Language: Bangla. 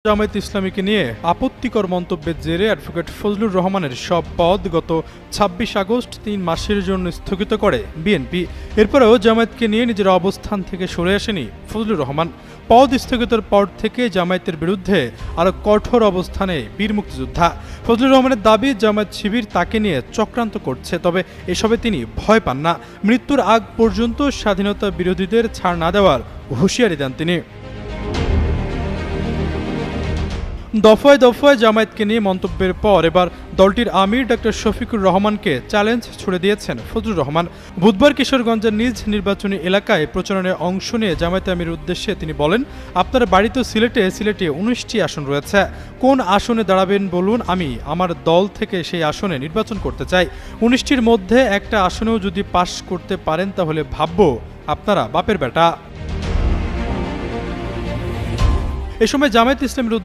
জামায়াত ইসলামীকে নিয়ে আপত্তিকর মন্তব্যের জেরে অ্যাডভোকেট ফজলুর রহমানের সব পদ গত ২৬ আগস্ট ৩ মাসের জন্য স্থগিত করে বিএনপি। এরপরেও জামায়াতকে নিয়ে নিজের অবস্থান থেকে সরে আসেনি ফজলুর রহমান। পদ স্থগিতের পর থেকে জামায়াতের বিরুদ্ধে আরও কঠোর অবস্থানে বীর মুক্তিযোদ্ধা। ফজলুর রহমানের দাবি, জামায়াত শিবির তাকে নিয়ে চক্রান্ত করছে, তবে এসবে তিনি ভয় পান না। মৃত্যুর আগ পর্যন্ত স্বাধীনতা বিরোধীদের ছাড় না দেওয়ার হুঁশিয়ারি দেন তিনি। দফায় দফায় জামায়াতকে নিয়ে মন্তব্যের পর এবার দলটির আমির ডক্টর শফিকুর রহমানকে চ্যালেঞ্জ ছুড়ে দিয়েছেন ফজলুর রহমান। বুধবার কিশোরগঞ্জের নিজ নির্বাচনী এলাকায় প্রচারণায় অংশ নিয়ে জামায়াত আমির উদ্দেশ্যে তিনি বলেন, আপনার বাড়ি তো সিলেটে 19টি আসন রয়েছে, কোন আসনে দাঁড়াবেন বলুন, আমি আমার দল থেকে সেই আসনে নির্বাচন করতে চাই। 19টির মধ্যে একটা আসনেও যদি পাশ করতে পারেন তাহলে ভাববো আপনারা বাপের বেটা। এ সময় জামায়াত ইসলামীর